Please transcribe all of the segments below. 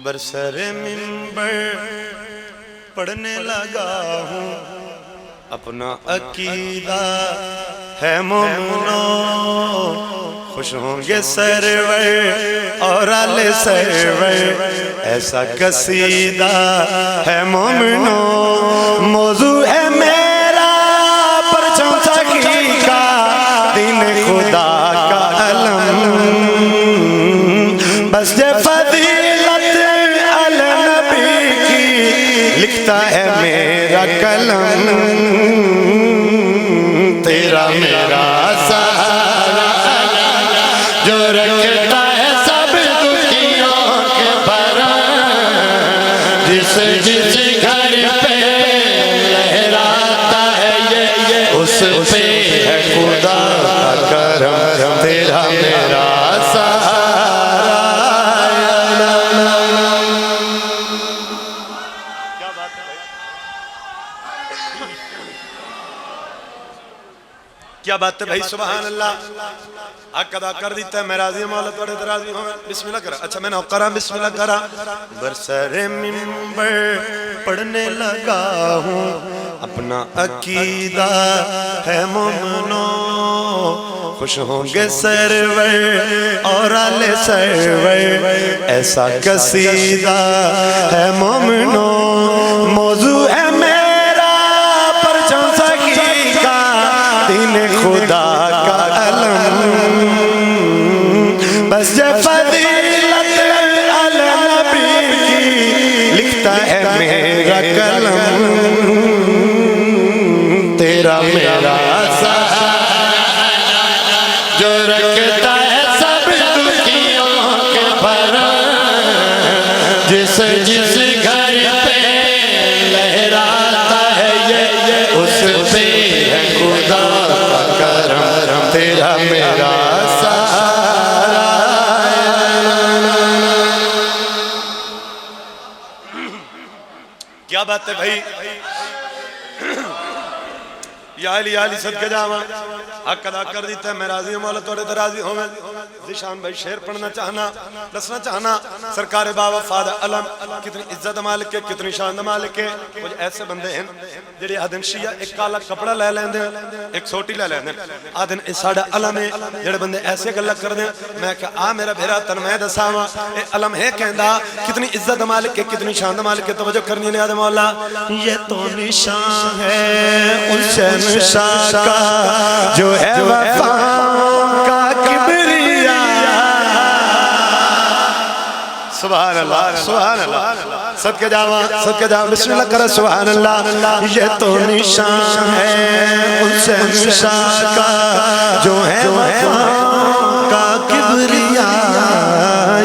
برسر منبر پڑھنے لگا ہوں اپنا عقیدہ ہے مومنو، خوش ہوں گے سرور اور آل سرور، ایسا قصیدہ ہے مومنو، موضوع ہے میرا پرچم سخی کا، دین خدا کا علم، بس یہ فضیلت النبی کی لکھتا ہے میرا قلم، تیرا میرا سہارا جو رکھتا ہے سب دکھیوں کے بھرم، جس گھر پہ لہراتا ہے یہ اس پہ ہے خدا کا کرم، تیرا میرا سہارا۔ کیا بات ہے بھائی، سبحان اللہ، حق ادا کر دیتا ہے، میں راضی ہوں مولا توڑے راضی ہوں، بسم اللہ کرا، اچھا میں نے کرا بسم اللہ کرا، برسر منبر پڑھنے لگا ہوں اپنا عقیدہ ہے مومنو، خوش ہوں گے سرور اور آل سرور، ایسا قصیدہ ہے مومنو، موضوع ہے میرا پرچم سخی کا، دین خدا کا علم، بس یہ فضیلت النبی کی لکھتا ہے میرا قلم، تیرا میرا سہارا جو رکھتا ہے سب دکھیوں کے بھرم، جس گھر پہ لہراتا ہے یہ اس پہ ہے خدا کا کرم، تیرا میرا سہارا۔ کیا بات ہے بھائی، یا علی صدقے جاواں، حق ادا کر دیتا ہے، میں راضی ہوں مولا توڑے راضی ہوں، ذیشان بھائی شعر پڑھنا چاہنا دسنا چاہنا، سرکار باوفاد علم، کتنی عزت مالک ہے، کتنی شان مالک ہے، کچھ ایسے بندے ہیں جڑے آدھن شیعہ ایک کالا کپڑا لے لیں دیں، ایک سوٹی لے لیں دیں، آدھن اس ساڑھا علم ہے، جڑے بندے ایسے گلہ کر دیں، میں کہا میرا بھیرا تنمہ دساواں، اے علم ہے کہندہ کتنی عزت مالک ہے، کتنی شان مالک ہے، توجہ کرنی نہیں آدھے مولا، یہ تو نشان ہے اس شہنشاہ کا جو ہے وفا کا کبریا، سبحان اللہ سبحان اللہ، صدقے جاواں بسم اللہ کرے، سبحان اللہ، یہ تو نشان ہے اس شہنشاہ کا جو ہے وفا کا کبریا،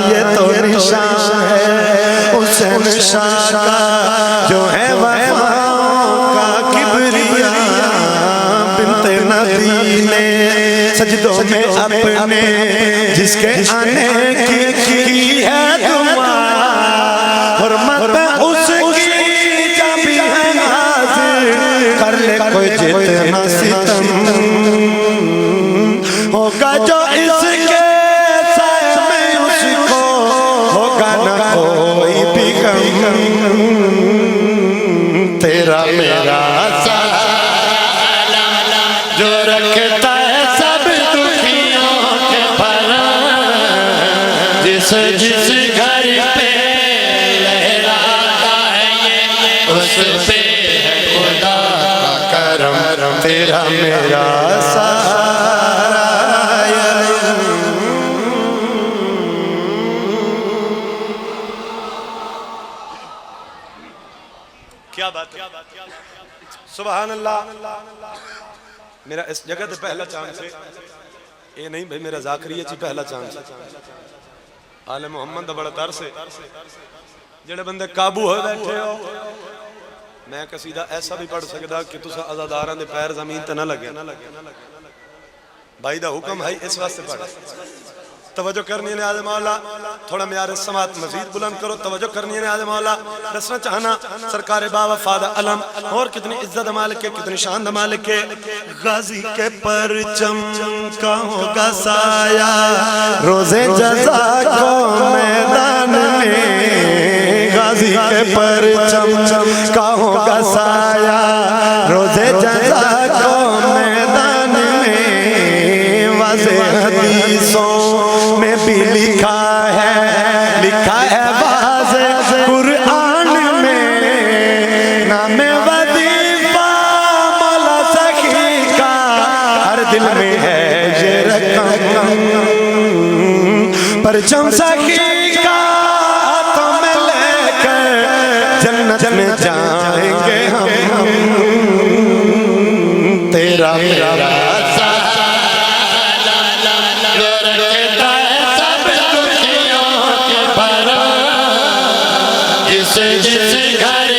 یہ تو نشان ہے اس شہنشاہ کا جو ہے وفا کا کبریا، بنت نبی نے سجدوں میں اپنے جس کے آنے کی ہے دعا، حرمت اس کی جب بھی ہے حاضر، کر لے کوئی جتنا ستم، ہوگا جو اس کے سائے میں اس کو ہوگا نہ کوئی بھی غم، تیرا میرا جو رکھتا ہے سب دکھیوں کے بھرم، جس گھر پہ لہراتا ہے یہ اس پہ ہے خدا کا کرم، تیرا میرا سہارا۔ کیا بات ہے، سبحان اللہ، میرا اس جگہ تے پہلا چانس ہے، یہ نہیں بھئی میرا ذاکریہ چی پہلا چانس ہے، آل محمد دا بڑا ترس ہے، جڑے بندے قابو ہوئے بیٹھے ہو، میں قصیدہ ایسا بھی پڑھ سکتا کہ تسا عزاداران دے پیر زمین تے نہ لگے، بھائی دا حکم ہے اس واسطے پڑھ، توجہ کرنی ہے نیاز مولا، تھوڑا معیار سماعت مزید بلند کرو، توجہ کرنی ہے نیاز مولا، دسنا چاہنا سرکار باوفاد علم، اور کتنی عزت مالک ہے، کتنی شان مالک ہے، غازی کے پرچم کا ہوگا سایہ، روز جزا کو میدان میں غازی کے پرچم کا ہوگا سایہ روزے جزا کو میدان میں واضح حدیثوں میں بھی لکھا ہے واضح قرآن میں نام وظیفہ مولا سخی کا ہر دل میں ہے یہ رقم پرچم سخی کا ہاتھوں میں لے کر جنت میں جائیں گے ہم تیرا میرا جس گھر